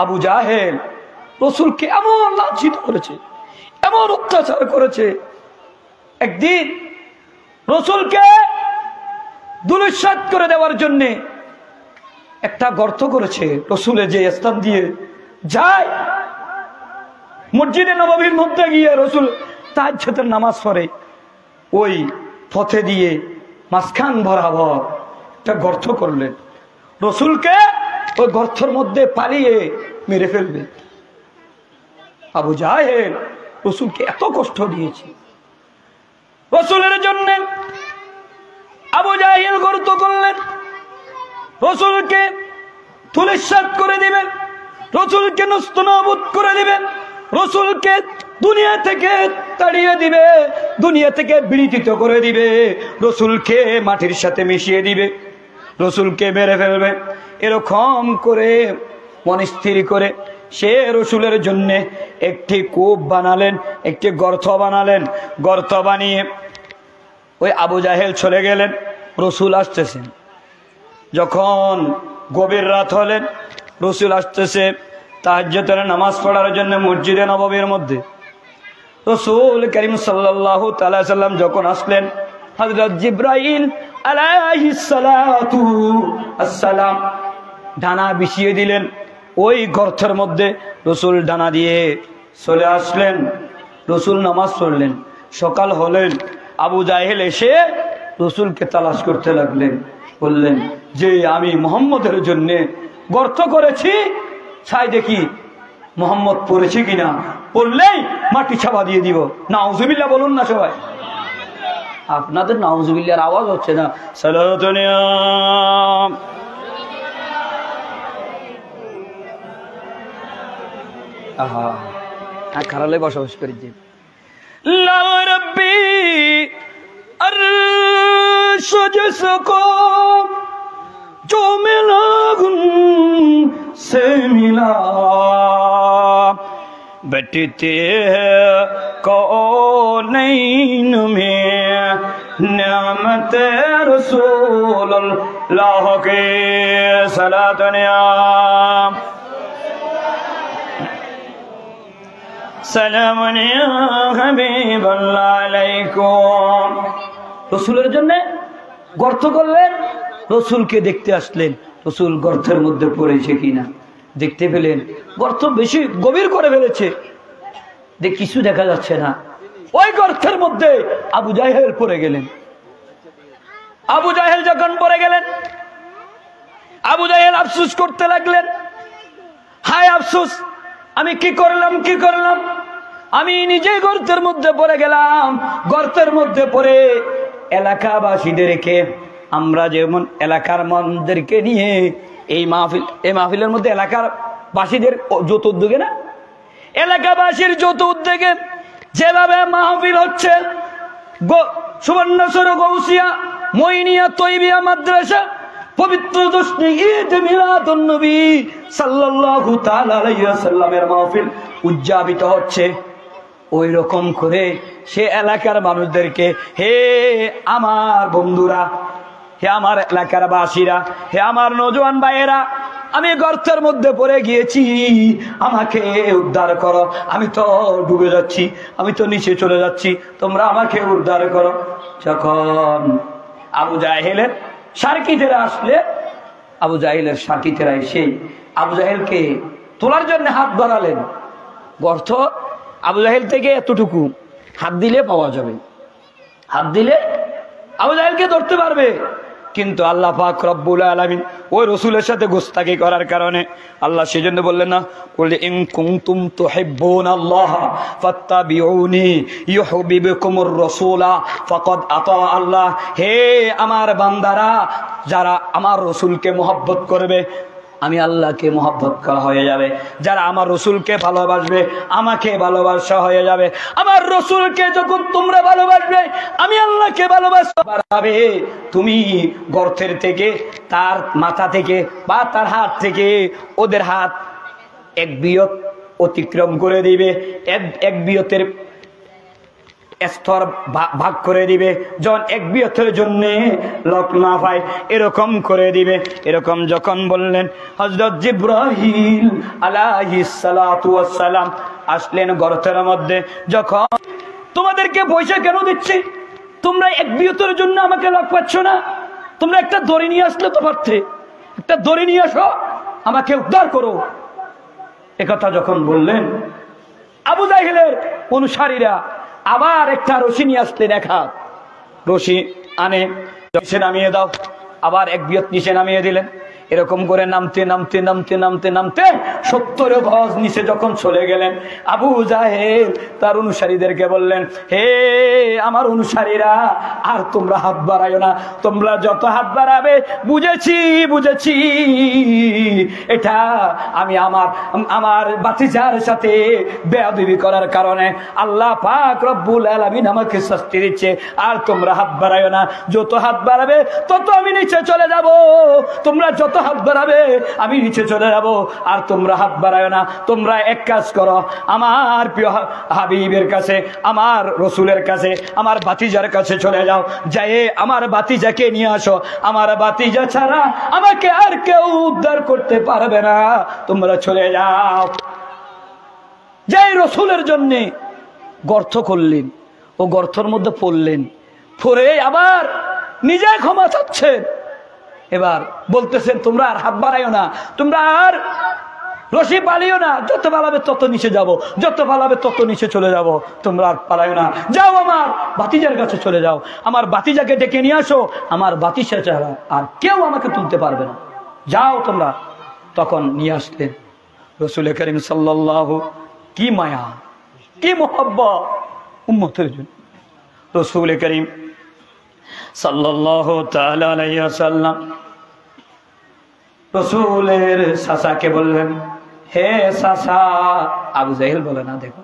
আবু জাহেল রসুলকে এমন লাঞ্ছিত করেছে, এমন অত্যাচার করেছে। একদিন রসুলকে ধূলিসাৎ করে দেওয়ার জন্য একটা গর্ত করেছে। রসুলের যে স্থান দিয়ে যায়, মসজিদে নববীর মধ্যে গিয়ে রসুল তাহাজ্জুদের নামাজ পড়ে, ওই পথে দিয়ে মাঝখান বরাবর একটা গর্ত করলেন। রসুলকে ওই গর্তের মধ্যে পালিয়ে মেরে ফেলবে। আবু জাহেল রসুলকে এত কষ্ট দিয়েছে। রসুলের জন্য আবু জাহেল গর্ত করলেন, রসুলকে ধূলিসাৎ করে দিবেন, রসুলকে নস্তনাবুদ করে দিবেন, রসুলকে দুনিয়া থেকে তাড়িয়ে দিবে, দুনিয়া থেকে বিড়িত করে দিবে, রসুলকে মাটির সাথে মিশিয়ে দিবে, রসুলকে মেরে ফেলবে। এরকম করে মন স্থির করে সে রসুলের জন্য একটি কূপ বানালেন, একটি গর্ত বানালেন। গর্ত বানিয়ে ওই আবু জাহেল চলে গেলেন। রসুল আসতেছেন, যখন গভীর রাত হলেন, রসুল আসতেছে তাহাজ্জুদের নামাজ পড়ার জন্য মসজিদে নববীর মধ্যে। রসুল করিম সাল্লাল্লাহু তাআলা সাল্লাম যখন আসলেন, হযরত জিবরাইল আলাইহিস সালাতু আসসালাম ডানা বিছিয়ে দিলেন ওই গর্তের মধ্যে। রসুল ডানা দিয়ে চলে আসলেন, রসুল নামাজ পড়লেন। সকাল হলেন, আবু জাহেল এসে রসুলকে তালাশ করতে লাগলেন, বললেন যে আমি মুহাম্মদের জন্য গর্ত করেছি, চাই দেখি মুহাম্মদ পড়েছে কিনা, পড়লেই মাটি ছাপা দিয়ে দিব। নাউজুবিল্লাহ বলুন না সবাই। আপনাদের নাউজুবিল্লাহর আওয়াজ হচ্ছে না। খারালে বসবাস করি যে जो मिला से मिला बैठते हैं कौनैन में नियामत रसूलुल्लाह के सलातनिया सलामनिया हबीबुल्लाह अलैकुम। রসুলের জন্য গর্ত করলেন, রসুলকে দেখতে আসলেন, রসুল গর্তের মধ্যে পড়েছে কিনা দেখতে পেলেন। গর্ত বেশি গভীর করে ফেলেছে, কিছু দেখা যাচ্ছে না। ওই গর্তের মধ্যে আবু জাহেল পড়ে গেলেন। আবু জাহেল যখন পড়ে গেলেন, আবু জাহেল আফসোস করতে লাগলেন, হায় আফসোস, আমি কি করলাম, কি করলাম, আমি নিজেই গর্তের মধ্যে পড়ে গেলাম। গর্তের মধ্যে পড়ে এলাকাবাসীদেরকে, আমরা যেমন এলাকার মানুষদেরকে নিয়ে এই মাহফিলের মধ্যে এলাকার বাসীদের যৌথ উদ্যোগে না, এলাকাবাসীর যৌথ উদ্যোগে যেভাবে মাহফিল হচ্ছে, সুবর্ণচর গৌসিয়া মইনিয়া তৈবিয়া মাদ্রাসা পবিত্র দশমি ঈদ মিলাদুন নবী সাল্লাল্লাহু তাআলা আলাইহি ওয়াসাল্লামের মাহফিল উদযাপিত হচ্ছে, ওই রকম করে সে এলাকার মানুষদেরকে, হে আমার বন্ধুরা, হে আমার এলাকার বাসীরা, হে আমার নওজোয়ান ভাইয়েরা, আমি গর্তের মধ্যে পড়ে গিয়েছি, আমাকে উদ্ধার করো, আমি তো ডুবে যাচ্ছি, আমি তো নিচে চলে যাচ্ছি, তোমরা আমাকে উদ্ধার করো। যখন আবু জাহেলের সার্কিটেরা আসলে, আবু জাহেলের সার্কিটেরা এসে আবু জাহেলকে তোলার জন্য হাত বাড়ালেন। গর্ত আবু জাহেল থেকে এতটুকু, হাত দিলে পাওয়া যাবে, হাত দিলে আবু জাহেলকে ধরতে পারবে। কিন্তু আল্লাহ পাক রব্বুল আলামিন ওই রসুলের সাথে গোস্তাকি করার কারণে আল্লাহ সেজন্য বললেন না, কুল ইন কুনতুম তুহিব্বুনাল্লাহ ফাত্তাবিউনি ইউহিব্বুকুমুর রাসূলা ফাকাদ আতা আল্লাহ। হে আমার বান্দারা, যারা আমার রসুলকে মহব্বত করবে, আমি আল্লাহকে মহব্বত করা হয়ে যাবে। যারা আমার রসুলকে ভালোবাসবে, আমাকে ভালোবাসা হয়ে যাবে। আমার রসুলকে যখন তোমরা ভালোবাসবে, আমি আল্লাহকে ভালোবাসতে পারবে। তুমি গর্তের থেকে, তার মাথা থেকে বা তার হাত থেকে ওদের হাত এক বিয়ত অতিক্রম করে দিবে। এক বিয়তের স্তর ভাগ করে দিবে, যখন এক বিয়তের জন্য লোক না পায় এরকম করে দিবে। এরকম যখন বললেন, হযরত জিবরাইল আলাইহিস সালাতু ওয়াস সালাম আসলেন গর্তের মধ্যে। যখন তোমাদেরকে পয়সা কেন দিচ্ছি, তোমরা এক বিয়তের জন্য আমাকে লোক পাচ্ছ না, তোমরা একটা দড়ি নিয়ে আসলে তো পারতে, একটা দড়ি নিয়ে আসো, আমাকে উদ্ধার করো। একথা যখন বললেন, আবু জাহেলের অনুসারীরা আবার একটা রশি নিয়ে আসলেন, এক হাত রশি আনে, নিচে নামিয়ে দাও, আবার এক বিয়ত নিচে নামিয়ে দিলেন। এরকম করে নামতে নামতে নামতে নামতে নামতে 70 গজ নিচে যখন চলে গেলেন, আবু জাহেল তার অনুসারীদেরকে বললেন, হে আমার অনুসারীরা, আর তোমরা হাত বাড়াইও না, তোমরা যত হাত বাড়াবে বুঝেছি বুঝেছি এটা আমি আমার ভাতিজার সাথে বেয়াদবি করার কারণে আল্লাহ পাক রব্বুল আলামিন আমাকে শাস্তি দিচ্ছে, আর তোমরা হাত বাড়াইও না, যত হাত বাড়াবে তত আমি নিচে চলে যাব, তোমরা যত হাত বাড়াবে আমি নিচে চলে যাব, আর তোমরা হাত বাড়ায় না। তোমরা এক কাজ করো, আমার প্রিয় হাবিবের কাছে, আমার রসুলের কাছে, আমার ভাতিজার কাছে চলে যাও, যাই আমার ভাতিজাকে নিয়ে আসো, আমার ভাতিজা ছাড়া আমাকে আর কেউ উদ্ধার করতে পারবে না, তোমরা চলে যাও। যাই রসুলের জন্য গর্ত করলেন, ও গর্তের মধ্যে পড়লেন, পড়ে আবার নিজে ক্ষমা চাচ্ছেন। এবার বলতেছেন, তোমরা আর হাত বাড়াইও না, তোমরা আর রশি পালিও না, যত পালাবে তত নিচে যাব, যত পালাবে তত নিচে চলে যাব, তোমরা আর পালাইও না, যাও আমার ভাতিজার কাছে চলে যাও, আমার ভাতিজাকে ডেকে নিয়ে আসো, আমার ভাতিজা ছাড়া আর কেউ আমাকে তুলতে পারবে না, যাও তোমরা। তখন নিয়ে আসলেন রাসূল করিম সাল্লাল্লাহু, কি মায়া, কি মোহাব্বত উম্মতের জন্য। রাসূল করিম সাল্লাল্লাহু তাআলা আলাইহি ওয়াসাল্লাম রাসূলের চাচাকে বললেন, হে চাচা। আবু জাহেল বলে না, দেখো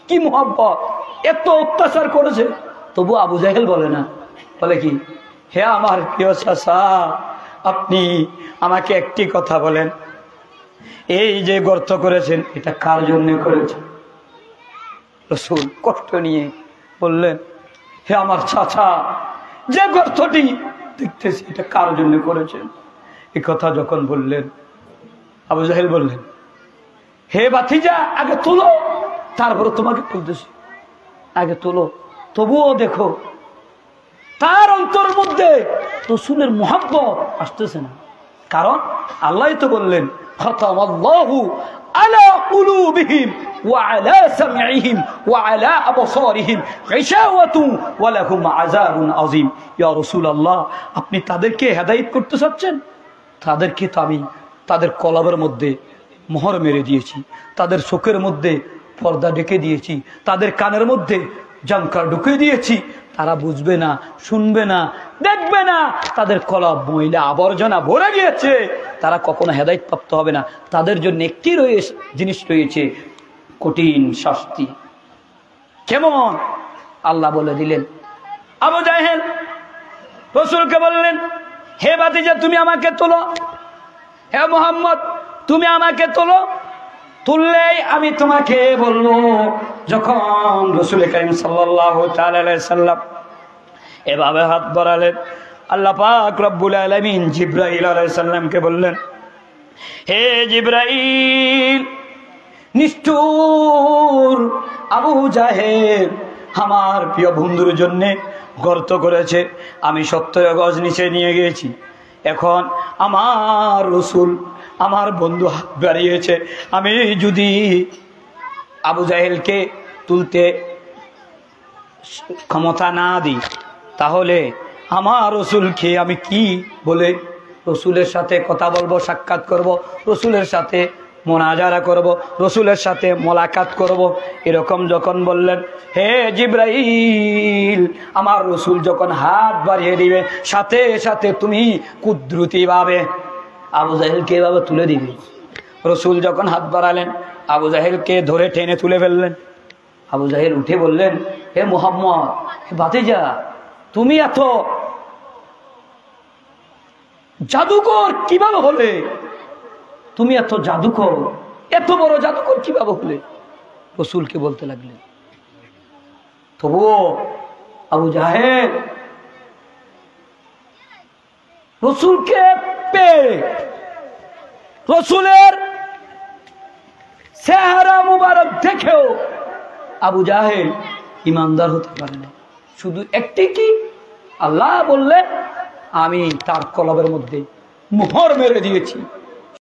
কি মোহাব্বত, এত অত্যাচার করেছে তবু আবু জাহেল বলে না, বলে কি, হে আমার প্রিয় চাচা, আপনি আমাকে একটি কথা বলেন, এই যে গর্ত করেছেন এটা কার জন্য করেছেন? রাসূল কষ্ট নিয়ে বললেন, হে আমার চাচা, যে গর্তটি দেখতেছি এটা কার জন্য করেছেন? এই কথা যখন বললেন, আবু জাহেল বললেন, হে ভাতিজা, আগে তোলো, তারপরে তোমাকে বলতেছি, আগে তোলো। তবুও দেখো তার অন্তরের মধ্যে রাসূলের মুহাব্বত আসতেছে না, কারণ আল্লাহ তো বললেন, খাতামাল্লাহু আলা কুলুবিহিম ওয়া আলা সামঈহিম ওয়া আলা আবসারিহিম গিশাওয়াতুন ওয়া লাহুম আযাবুন আযীম। ইয়া রাসূলুল্লাহ, আপনি তাদেরকে হেদায়েত করতে চাচ্ছেন? তাদেরকে তো আমি তাদের কলবের মধ্যে মোহর মেরে দিয়েছি, তাদের চোখের মধ্যে পর্দা ঢেকে দিয়েছি, তাদের কানের মধ্যে জাঙ্কার ঢুকে দিয়েছি, তারা বুঝবে না, শুনবে না, দেখবে না, তাদের কলব ময়লা আবর্জনা ভরে গিয়েছে, তারা কখনো হেদায়েত প্রাপ্ত হবে না। তাদের জন্য একটি জিনিস রয়েছে, কঠিন শাস্তি। কেমন? আল্লাহ বলে দিলেন। আবু জাহেল রাসূলকে বললেন, হে ভাতিজা, তুমি আমাকে তোলো, হে মুহাম্মদ তুমি আমাকে তোলো, তুললেই আমি তোমাকে বলবো। যখন রাসূল করিম সাল্লাল্লাহু তাআলা আলাইহি সাল্লাম এভাবে হাত বাড়ালেন, আল্লাহ পাক রব্বুল আলামিন জিবরাইল আলাইহিস সালামকে বললেন, হে জিবরাইল, নিষ্ঠুর আবু জাহেল আমার প্রিয় বন্ধুর জন্য গর্ত করেছে, আমি 70 গজ নিচে নিয়ে গিয়েছি, এখন আমার রাসূল আমার বন্ধু হাত বাড়িয়েছে, আমি যদি আবু জাহেলকে তুলতে ক্ষমতা না দিই তাহলে আমার রাসূলকে আমি কি বলে রাসূলের সাথে কথা বলবো, সাক্ষাৎ করব, রাসূলের সাথে মোনাজারা করব, রাসূলের সাথে মোলাকাত করব। এরকম যখন বললেন, হে জিবরাইল, আমার রাসূল যখন হাত বাড়িয়ে দিবে সাথে সাথে তুমি কুদরতি ভাবে আবু জাহেলকে এভাবে তুলে দিবে। রাসূল যখন হাত বাড়ালেন, আবু জাহেলকে ধরে টেনে তুলে ফেললেন। আবু জাহেল উঠে বললেন, হে মুহাম্মদ, হে ভাতিজা, তুমি এত জাদুকর কিভাবে হলে? তুমি এত জাদুকর, এত বড় জাদুকর কিভাবে হলে? রাসূলকে বলতে লাগলেন। তবুও আবু জাহেল রসুলকে পেয়ে রসুলের চেহারা মুবারক দেখেও আবু জাহেল ইমানদার হতে পারে না। শুধু একটি কি, আল্লাহ বললেন আমি তার কলবের মধ্যে মোহর মেরে দিয়েছি।